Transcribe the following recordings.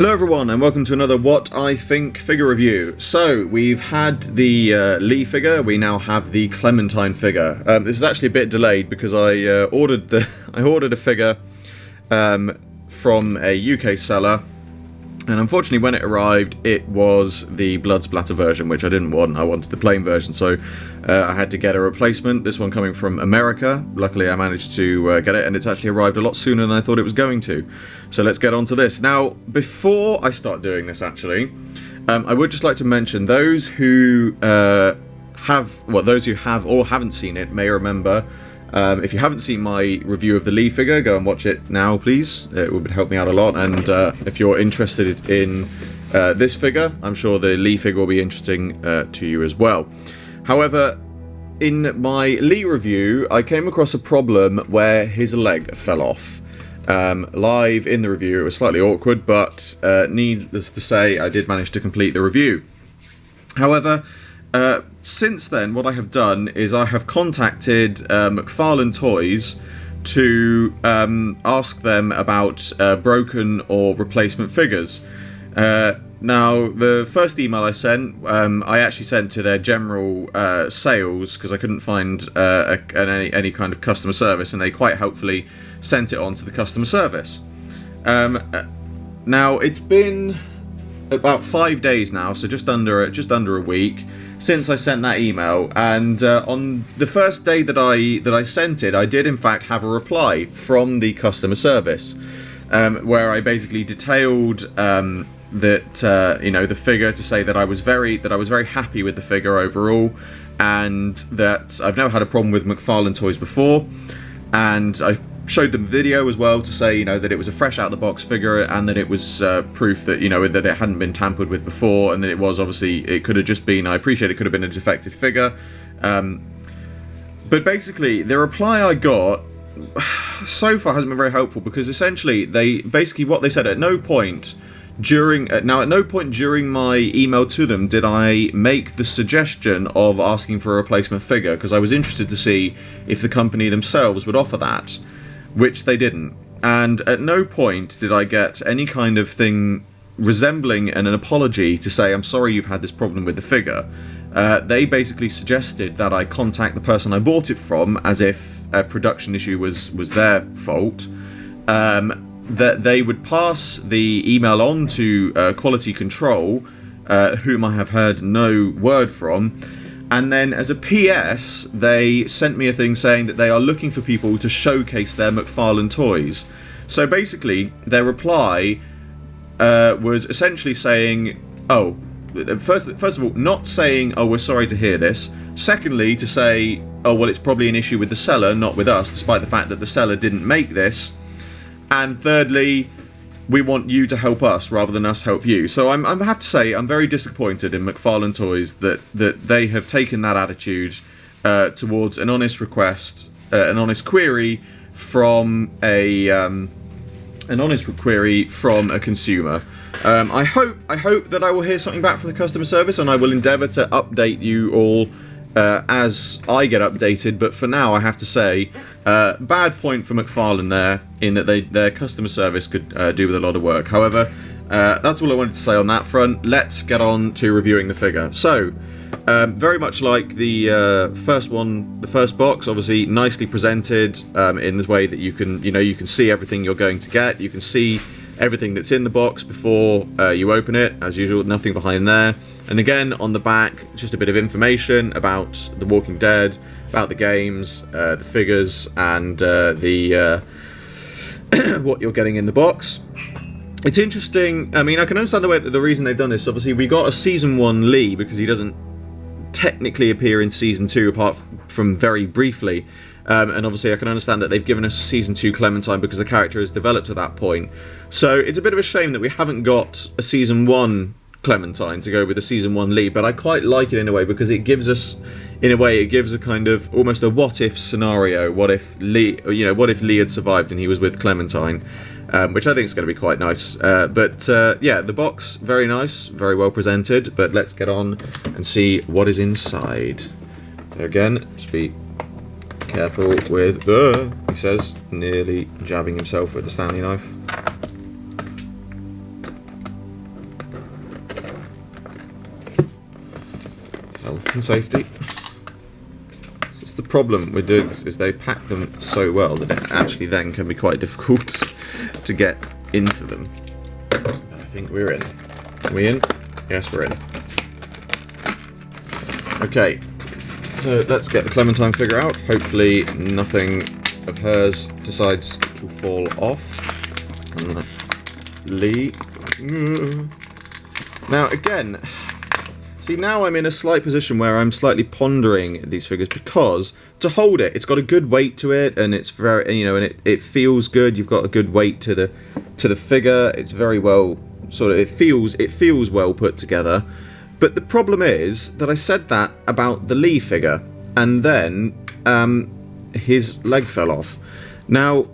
Hello everyone and welcome to another What I Think figure review. So we've had the Lee figure, we now have the Clementine figure. This is actually a bit delayed because I ordered a figure from a UK seller, and unfortunately when it arrived it was the blood splatter version, which I didn't want. I wanted the plain version, so I had to get a replacement. This one coming from America. Luckily I managed to get it, and it's actually arrived a lot sooner than I thought it was going to. So let's get on to this. Now, before I start doing this actually, I would just like to mention those who have or haven't seen it may remember. If you haven't seen my review of the Lee figure, go and watch it now, please. It would help me out a lot. And if you're interested in this figure, I'm sure the Lee figure will be interesting to you as well. However, in my Lee review, I came across a problem where his leg fell off. Live in the review, it was slightly awkward, but needless to say, I did manage to complete the review. However, since then, what I have done is I have contacted McFarlane Toys to ask them about broken or replacement figures. Now, the first email I sent, I actually sent to their general sales because I couldn't find any kind of customer service, and they quite helpfully sent it on to the customer service. Now, it's been about 5 days now, so just under a week since I sent that email, and on the first day that I sent it, I did in fact have a reply from the customer service, where I basically detailed that the figure, to say that I was very happy with the figure overall, and that I've never had a problem with McFarlane Toys before, and I showed them video as well to say, that it was a fresh out of the box figure, and that it was proof that, that it hadn't been tampered with before, and that it was it could have just been, I appreciate it could have been a defective figure. But basically, the reply I got so far hasn't been very helpful, because essentially what they said, at no point during my email to them did I make the suggestion of asking for a replacement figure, because I was interested to see if the company themselves would offer that, which they didn't. And at no point did I get any kind of thing resembling an apology to say, I'm sorry you've had this problem with the figure. They basically suggested that I contact the person I bought it from, as if a production issue was their fault. That they would pass the email on to quality control, whom I have heard no word from. And then, as a PS, they sent me a thing saying that they are looking for people to showcase their McFarlane Toys. So basically, their reply was essentially saying, first of all, not saying, oh, we're sorry to hear this. Secondly, to say, oh, well, it's probably an issue with the seller, not with us, despite the fact that the seller didn't make this. And thirdly, we want you to help us rather than us help you. So I have to say, I'm very disappointed in McFarlane Toys that they have taken that attitude towards an honest request, an honest query from a consumer. I hope that I will hear something back from the customer service, and I will endeavour to update you all as I get updated. But for now, I have to say, bad point for McFarlane there, in that their customer service could do with a lot of work. However, that's all I wanted to say on that front. Let's get on to reviewing the figure. So, very much like the first one, the first box, obviously nicely presented in the way that you can see everything you're going to get. You can see everything that's in the box before you open it. As usual, nothing behind there. And again, on the back, just a bit of information about The Walking Dead, about the games, the figures, and what you're getting in the box. It's interesting. I mean, I can understand the reason they've done this. Obviously, we got a Season 1 Lee, because he doesn't technically appear in Season 2, apart from very briefly. And obviously, I can understand that they've given us Season 2 Clementine because the character has developed to that point. So it's a bit of a shame that we haven't got a Season 1 Clementine to go with the Season 1 Lee, but I quite like it in a way, because it gives us, a kind of almost a what-if scenario. What if Lee had survived and he was with Clementine, which I think is going to be quite nice. Yeah, the box, very nice, very well presented, but let's get on and see what is inside. Again, just be careful with, he says, nearly jabbing himself with the Stanley knife. and safety. It's the problem with doing this, is they pack them so well that it actually then can be quite difficult to get into them. And I think we're in. Are we in? Yes, we're in. Okay, so let's get the Clementine figure out. Hopefully nothing of hers decides to fall off. Lee. Now again, see, now I'm in a slight position where I'm slightly pondering these figures, because to hold it, it's got a good weight to it, and it's very, you know, and it feels good. You've got a good weight to the figure. It's very well sort of, it feels well put together. But the problem is that I said that about the Lee figure, and then his leg fell off. Now,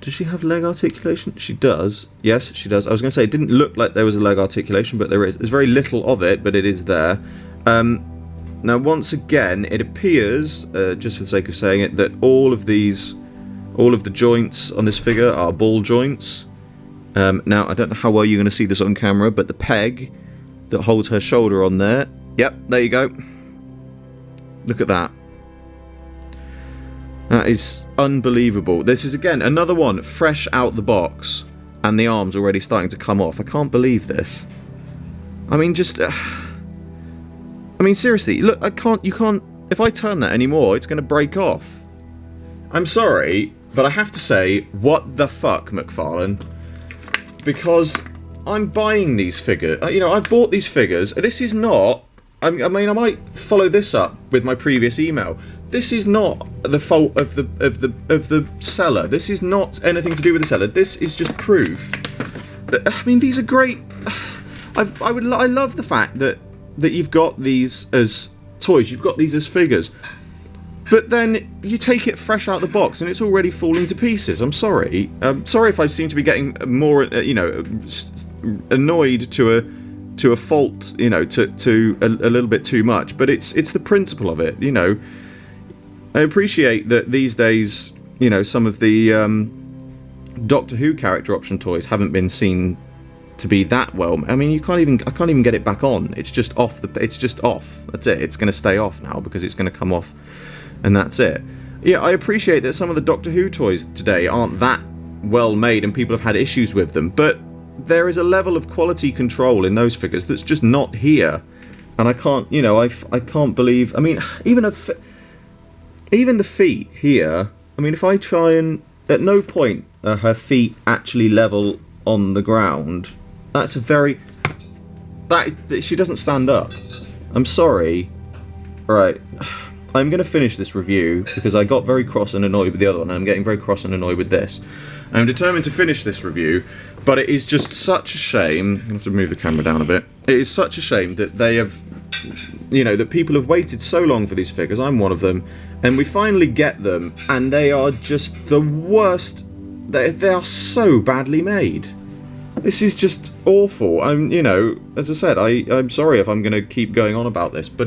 does she have leg articulation? She does. Yes, she does. I was going to say, it didn't look like there was a leg articulation, but there is. There's very little of it, but it is there. Now, once again, it appears, just for the sake of saying it, that all of the joints on this figure are ball joints. Now, I don't know how well you're going to see this on camera, but the peg that holds her shoulder on there. Yep, there you go. Look at that. That is unbelievable. This is, again, another one fresh out the box, and the arm's already starting to come off. I can't believe this. I mean, just... I mean, seriously, look, you can't... If I turn that anymore, it's going to break off. I'm sorry, but I have to say, what the fuck, McFarlane? Because I'm buying these figures. You know, I've bought these figures. This is not... I mean, I might follow this up with my previous email. This is not the fault of the seller. This is not anything to do with the seller. This is just proof that, I mean, these are great. I love the fact that you've got these as toys. You've got these as figures, but then you take it fresh out the box and it's already falling to pieces. I'm sorry. Sorry if I seem to be getting more, you know, annoyed to a fault, you know, to a little bit too much. But it's the principle of it, you know. I appreciate that these days, you know, some of the Doctor Who character option toys haven't been seen to be that well. I mean, I can't even get it back on. It's just off. It's just off. That's it. It's going to stay off now because it's going to come off, and that's it. Yeah, I appreciate that some of the Doctor Who toys today aren't that well made, and people have had issues with them. But there is a level of quality control in those figures that's just not here, and I can't. You know, I can't believe. I mean, even the feet here, I mean, if I try and... At no point are her feet actually level on the ground. That's a very... she doesn't stand up. I'm sorry. Right. I'm going to finish this review because I got very cross and annoyed with the other one, and I'm getting very cross and annoyed with this. I'm determined to finish this review, but it is just such a shame... I'm going to have to move the camera down a bit. It is such a shame that they have... You know, that people have waited so long for these figures. I'm one of them. And we finally get them, and they are just the worst. They are so badly made. This is just awful. You know, as I said, I'm sorry if I'm going to keep going on about this, but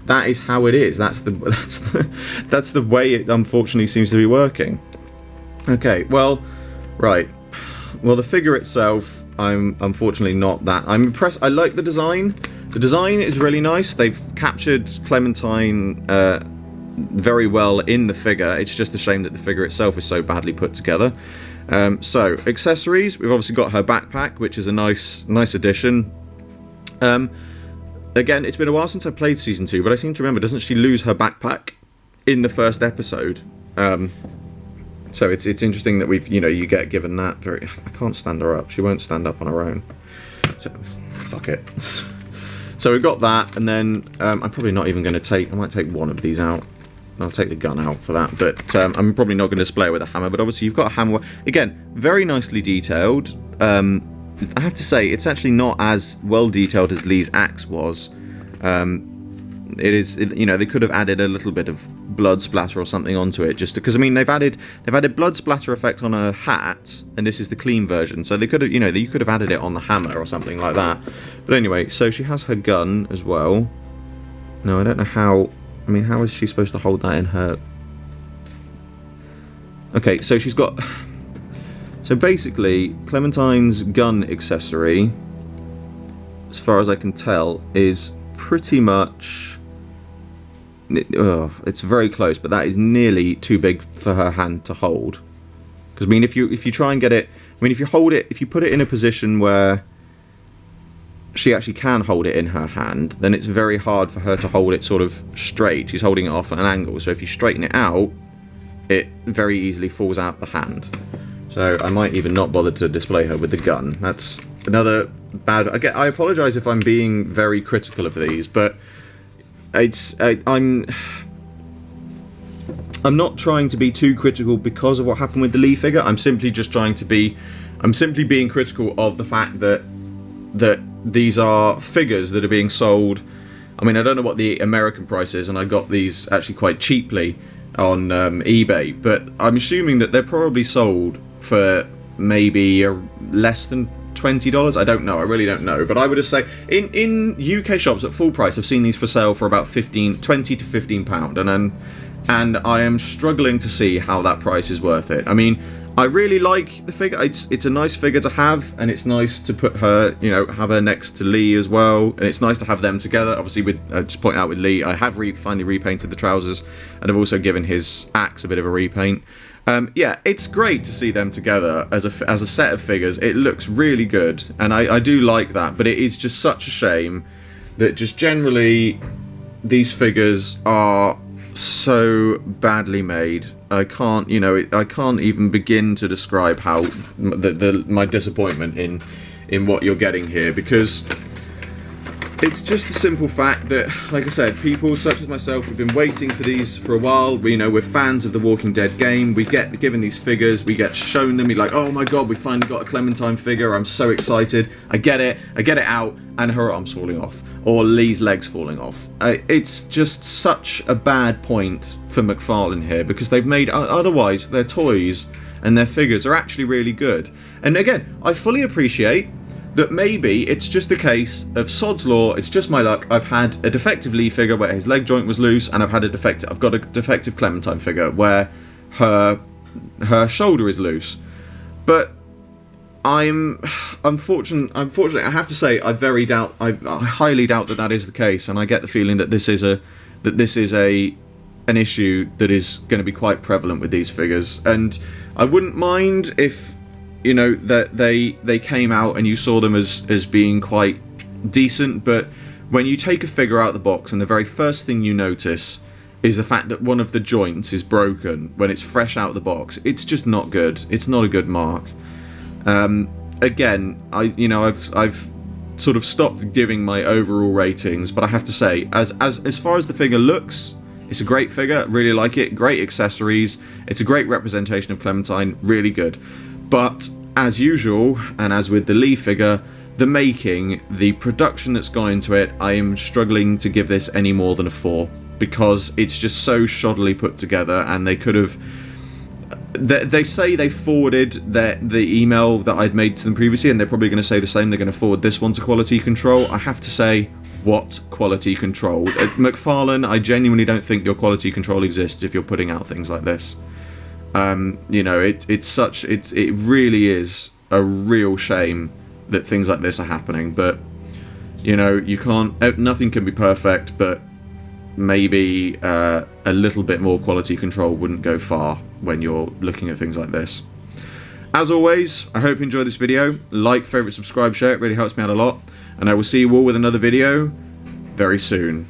that is how it is. That's the way it unfortunately seems to be working. Okay, well, right. Well, the figure itself, I'm unfortunately not that. I'm impressed. I like the design. The design is really nice. They've captured Clementine very well in the figure. It's just a shame that the figure itself is so badly put together. So, accessories. We've obviously got her backpack, which is a nice addition. Again, it's been a while since I played Season 2, but I seem to remember, doesn't she lose her backpack in the first episode? So it's interesting that we've, you know, you get given that very... I can't stand her up. She won't stand up on her own. So, fuck it. So we've got that, and then I'm probably not even going to take... I might take one of these out. I'll take the gun out for that, but I'm probably not going to display it with a hammer, but obviously you've got a hammer. Again, very nicely detailed. I have to say, it's actually not as well detailed as Lee's axe was. You know, they could have added a little bit of blood splatter or something onto it, just because, I mean, they've added blood splatter effect on her hat, and this is the clean version, so they could have, you know, you could have added it on the hammer or something like that. But anyway, so she has her gun as well. No, I don't know how. I mean, how is she supposed to hold that in her... Okay, so she's got... So basically, Clementine's gun accessory, as far as I can tell, is pretty much it's very close, but that is nearly too big for her hand to hold. Because I mean, if you try and get it, I mean, if you hold it, if you put it in a position where she actually can hold it in her hand, then it's very hard for her to hold it sort of straight. She's holding it off at an angle, so if you straighten it out, it very easily falls out the hand. So I might even not bother to display her with the gun. That's another bad... I apologise if I'm being very critical of these, but I'm not trying to be too critical because of what happened with the Lee figure. I'm simply being critical of the fact that these are figures that are being sold. I mean, I don't know what the American price is, and I got these actually quite cheaply on eBay, but I'm assuming that they're probably sold for maybe less than $20. I don't know, I really don't know, but I would just say in UK shops at full price I've seen these for sale for about 20 to £15, and I am struggling to see how that price is worth it. I mean, I really like the figure. It's a nice figure to have, and it's nice to put her, you know, have her next to Lee as well, and it's nice to have them together. Obviously, with just point out with Lee, I have finally repainted the trousers, and I've also given his axe a bit of a repaint. Yeah, it's great to see them together as a set of figures. It looks really good, and I do like that, but it is just such a shame that just generally these figures are so badly made. I can't even begin to describe how my disappointment in what you're getting here, because it's just the simple fact that, like I said, people such as myself have been waiting for these for a while. We're fans of the Walking Dead game. We get given these figures, we get shown them, we're like, oh my god, we finally got a Clementine figure, I'm so excited. I get it out, and her arm's falling off, or Lee's legs falling off. It's just such a bad point for McFarlane here, because they've made, otherwise, their toys and their figures are actually really good. And again, I fully appreciate that maybe it's just a case of sod's law, it's just my luck. I've had a defective Lee figure where his leg joint was loose, and I've got a defective Clementine figure where her shoulder is loose. But unfortunately, I have to say, I highly doubt that is the case, and I get the feeling that this is an issue that is going to be quite prevalent with these figures. And I wouldn't mind if, you know, that they came out and you saw them as being quite decent, but when you take a figure out of the box and the very first thing you notice is the fact that one of the joints is broken when it's fresh out of the box, it's just not good. It's not a good mark. Again, I've sort of stopped giving my overall ratings, but I have to say, as far as the figure looks, it's a great figure, really like it, great accessories, it's a great representation of Clementine, really good. But as usual, and as with the Lee figure, the making, the production that's gone into it, I am struggling to give this any more than a 4, because it's just so shoddily put together, and they could have... They say they forwarded the email that I'd made to them previously, and they're probably going to say the same. They're going to forward this one to quality control. I have to say, what quality control? At McFarlane, I genuinely don't think your quality control exists if you're putting out things like this. You know, it really is a real shame that things like this are happening, but, you know, nothing can be perfect, but maybe a little bit more quality control wouldn't go far when you're looking at things like this. As always, I hope you enjoyed this video. Like, favourite, subscribe, share, it really helps me out a lot, and I will see you all with another video very soon.